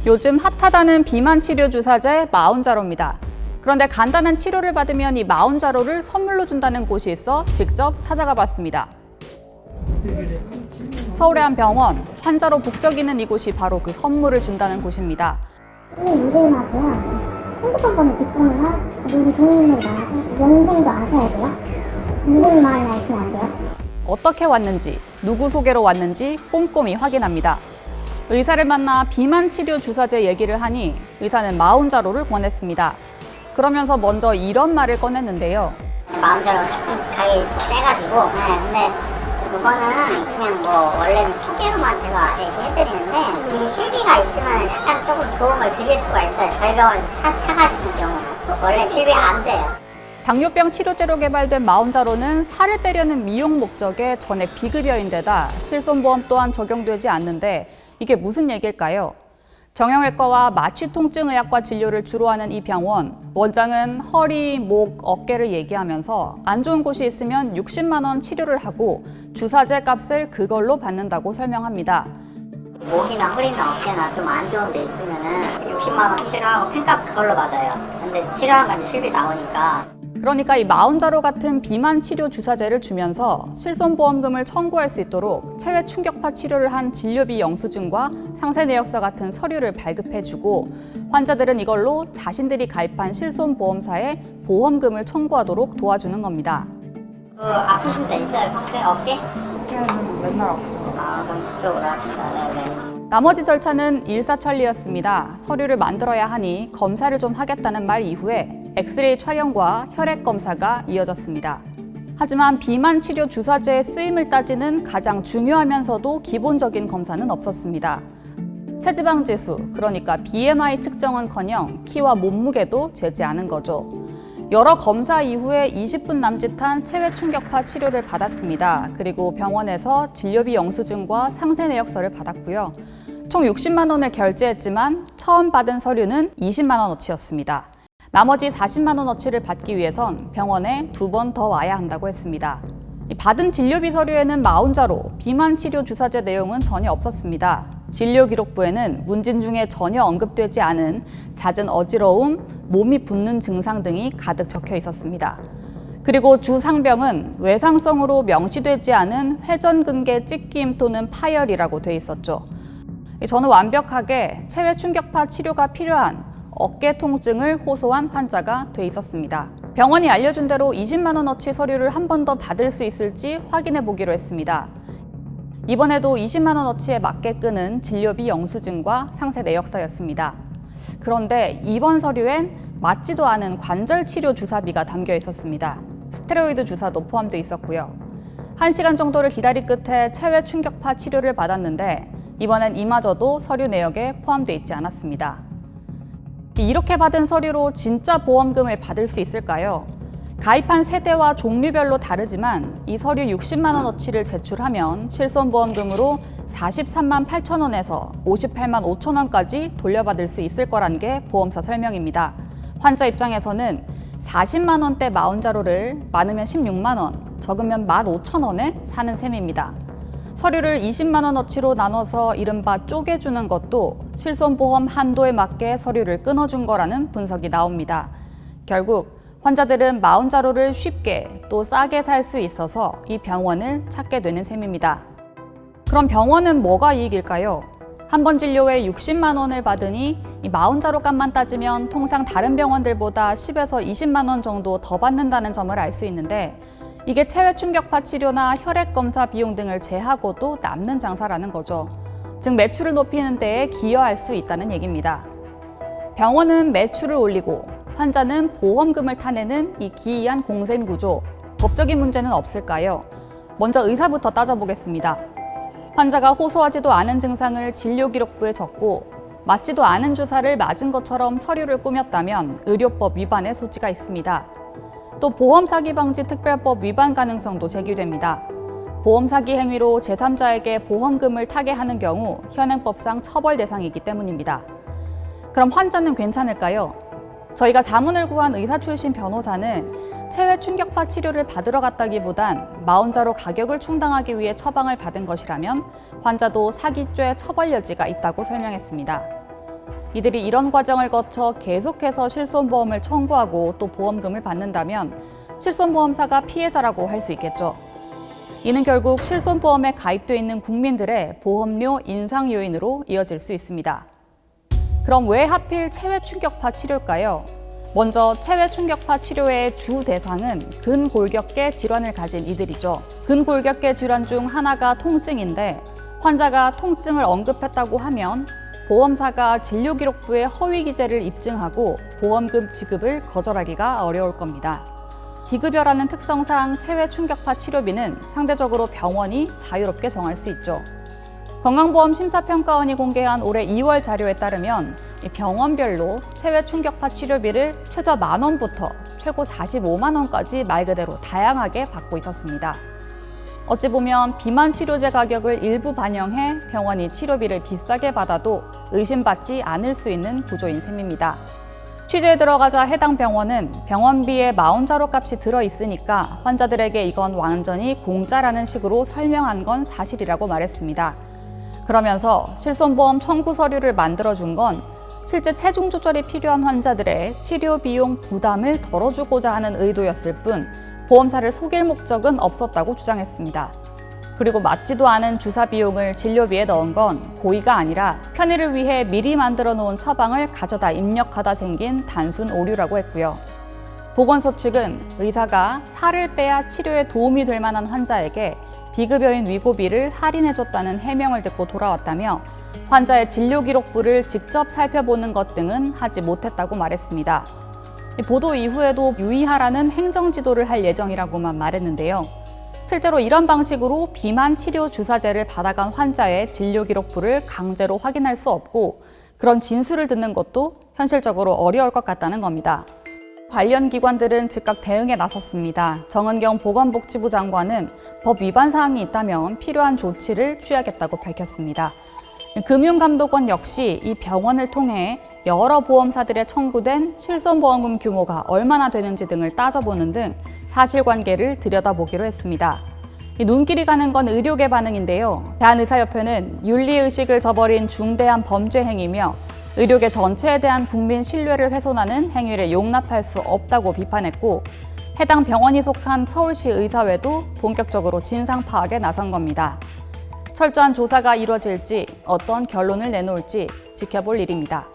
요즘 핫하다는 비만 치료 주사제 마운자로입니다. 그런데 간단한 치료를 받으면 이 마운자로를 선물로 준다는 곳이 있어 직접 찾아가 봤습니다. 서울의 한 병원, 환자로 북적이는 이곳이 바로 그 선물을 준다는 곳입니다. 이 이름하고요. 핸드폰 번호 뒷번호나 우리 동의를 나와서 명생도 아셔야 돼요. 이름만 아시면 안 돼요. 어떻게 왔는지, 누구 소개로 왔는지 꼼꼼히 확인합니다. 의사를 만나 비만 치료 주사제 얘기를 하니 의사는 마운자로를 권했습니다. 그러면서 먼저 이런 말을 꺼냈는데요. 마음대로 가기 세가지고 근데 그거는 그냥 뭐 원래는 소개로만 제가 얘기해드리는데 이 실비가 있으면 약간 조금 도움을 드릴 수가 있어요. 저희 병원 사가시는 경우는 원래 실비가 안 돼요. 당뇨병 치료제로 개발된 마운자로는 살을 빼려는 미용 목적의 전액 비급여인데다 실손보험 또한 적용되지 않는데 이게 무슨 얘기일까요? 정형외과와 마취통증의학과 진료를 주로 하는 이 병원, 원장은 허리, 목, 어깨를 얘기하면서 안 좋은 곳이 있으면 60만 원 치료를 하고 주사제 값을 그걸로 받는다고 설명합니다. 목이나 허리나 어깨나 좀 안 좋은 데 있으면은 60만 원 치료하고 펜값 그걸로 받아요. 근데 치료하면 이제 실비 나오니까. 그러니까 이 마운자로 같은 비만 치료 주사제를 주면서 실손보험금을 청구할 수 있도록 체외 충격파 치료를 한 진료비 영수증과 상세 내역서 같은 서류를 발급해주고 환자들은 이걸로 자신들이 가입한 실손보험사에 보험금을 청구하도록 도와주는 겁니다. 아프신 데 있어요? 평소에 어깨? 어깨는 맨날 아프죠. 그럼 그쪽으로 합시다. 네네. 나머지 절차는 일사천리였습니다. 서류를 만들어야 하니 검사를 좀 하겠다는 말 이후에 엑스레이 촬영과 혈액 검사가 이어졌습니다. 하지만 비만 치료 주사제의 쓰임을 따지는 가장 중요하면서도 기본적인 검사는 없었습니다. 체지방 지수, 그러니까 BMI 측정은커녕 키와 몸무게도 재지 않은 거죠. 여러 검사 이후에 20분 남짓한 체외 충격파 치료를 받았습니다. 그리고 병원에서 진료비 영수증과 상세 내역서를 받았고요. 총 60만 원을 결제했지만 처음 받은 서류는 20만 원어치였습니다. 나머지 40만 원어치를 받기 위해선 병원에 2번 더 와야 한다고 했습니다. 받은 진료비 서류에는 마운자로, 비만 치료 주사제 내용은 전혀 없었습니다. 진료 기록부에는 문진 중에 전혀 언급되지 않은 잦은 어지러움, 몸이 붓는 증상 등이 가득 적혀 있었습니다. 그리고 주 상병은 외상성으로 명시되지 않은 회전근개 찢김 또는 파열이라고 돼 있었죠. 저는 완벽하게 체외 충격파 치료가 필요한 어깨 통증을 호소한 환자가 돼 있었습니다. 병원이 알려준 대로 20만 원어치 서류를 한 번 더 받을 수 있을지 확인해 보기로 했습니다. 이번에도 20만 원어치에 맞게 끄는 진료비 영수증과 상세 내역서였습니다. 그런데 이번 서류엔 맞지도 않은 관절 치료 주사비가 담겨 있었습니다. 스테로이드 주사도 포함되어 있었고요. 1시간 정도를 기다린 끝에 체외 충격파 치료를 받았는데 이번엔 이마저도 서류 내역에 포함되어 있지 않았습니다. 이렇게 받은 서류로 진짜 보험금을 받을 수 있을까요? 가입한 세대와 종류별로 다르지만 이 서류 60만 원어치를 제출하면 실손보험금으로 43만 8천 원에서 58만 5천 원까지 돌려받을 수 있을 거란 게 보험사 설명입니다. 환자 입장에서는 40만 원대 마운자로를 많으면 16만 원, 적으면 15,000원에 사는 셈입니다. 서류를 20만 원어치로 나눠서 이른바 쪼개주는 것도 실손보험 한도에 맞게 서류를 끊어준 거라는 분석이 나옵니다. 결국 환자들은 마운자로를 쉽게 또 싸게 살 수 있어서 이 병원을 찾게 되는 셈입니다. 그럼 병원은 뭐가 이익일까요? 한 번 진료에 60만 원을 받으니 이 마운자로 값만 따지면 통상 다른 병원들보다 10에서 20만 원 정도 더 받는다는 점을 알 수 있는데 이게 체외 충격파 치료나 혈액 검사 비용 등을 제하고도 남는 장사라는 거죠. 즉 매출을 높이는 데에 기여할 수 있다는 얘기입니다. 병원은 매출을 올리고 환자는 보험금을 타내는 이 기이한 공생 구조, 법적인 문제는 없을까요? 먼저 의사부터 따져보겠습니다. 환자가 호소하지도 않은 증상을 진료 기록부에 적고 맞지도 않은 주사를 맞은 것처럼 서류를 꾸몄다면 의료법 위반의 소지가 있습니다. 또 보험사기방지특별법 위반 가능성도 제기됩니다. 보험사기 행위로 제3자에게 보험금을 타게 하는 경우 현행법상 처벌 대상이기 때문입니다. 그럼 환자는 괜찮을까요? 저희가 자문을 구한 의사 출신 변호사는 체외 충격파 치료를 받으러 갔다기보단 마운자로 가격을 충당하기 위해 처방을 받은 것이라면 환자도 사기죄 처벌 여지가 있다고 설명했습니다. 이들이 이런 과정을 거쳐 계속해서 실손보험을 청구하고 또 보험금을 받는다면 실손보험사가 피해자라고 할 수 있겠죠. 이는 결국 실손보험에 가입돼 있는 국민들의 보험료 인상 요인으로 이어질 수 있습니다. 그럼 왜 하필 체외 충격파 치료일까요? 먼저 체외 충격파 치료의 주 대상은 근골격계 질환을 가진 이들이죠. 근골격계 질환 중 하나가 통증인데 환자가 통증을 언급했다고 하면 보험사가 진료기록부에 허위 기재를 입증하고 보험금 지급을 거절하기가 어려울 겁니다. 비급여라는 특성상 체외 충격파 치료비는 상대적으로 병원이 자유롭게 정할 수 있죠. 건강보험심사평가원이 공개한 올해 2월 자료에 따르면 병원별로 체외 충격파 치료비를 최저 10,000원부터 최고 450,000원까지 말 그대로 다양하게 받고 있었습니다. 어찌 보면 비만 치료제 가격을 일부 반영해 병원이 치료비를 비싸게 받아도 의심받지 않을 수 있는 구조인 셈입니다. 취재에 들어가자 해당 병원은 병원비에 마운자로 값이 들어있으니까 환자들에게 이건 완전히 공짜라는 식으로 설명한 건 사실이라고 말했습니다. 그러면서 실손보험 청구 서류를 만들어준 건 실제 체중 조절이 필요한 환자들의 치료 비용 부담을 덜어주고자 하는 의도였을 뿐 보험사를 속일 목적은 없었다고 주장했습니다. 그리고 맞지도 않은 주사 비용을 진료비에 넣은 건 고의가 아니라 편의를 위해 미리 만들어 놓은 처방을 가져다 입력하다 생긴 단순 오류라고 했고요. 보건소 측은 의사가 살을 빼야 치료에 도움이 될 만한 환자에게 비급여인 위고비를 할인해줬다는 해명을 듣고 돌아왔다며 환자의 진료기록부를 직접 살펴보는 것 등은 하지 못했다고 말했습니다. 보도 이후에도 유의하라는 행정지도를 할 예정이라고만 말했는데요. 실제로 이런 방식으로 비만 치료 주사제를 받아간 환자의 진료기록부를 강제로 확인할 수 없고 그런 진술을 듣는 것도 현실적으로 어려울 것 같다는 겁니다. 관련 기관들은 즉각 대응에 나섰습니다. 정은경 보건복지부 장관은 법 위반 사항이 있다면 필요한 조치를 취하겠다고 밝혔습니다. 금융감독원 역시 이 병원을 통해 여러 보험사들에 청구된 실손보험금 규모가 얼마나 되는지 등을 따져보는 등 사실관계를 들여다보기로 했습니다. 눈길이 가는 건 의료계 반응인데요. 대한의사협회는 윤리의식을 저버린 중대한 범죄 행위며 의료계 전체에 대한 국민 신뢰를 훼손하는 행위를 용납할 수 없다고 비판했고 해당 병원이 속한 서울시 의사회도 본격적으로 진상 파악에 나선 겁니다. 철저한 조사가 이루어질지 어떤 결론을 내놓을지 지켜볼 일입니다.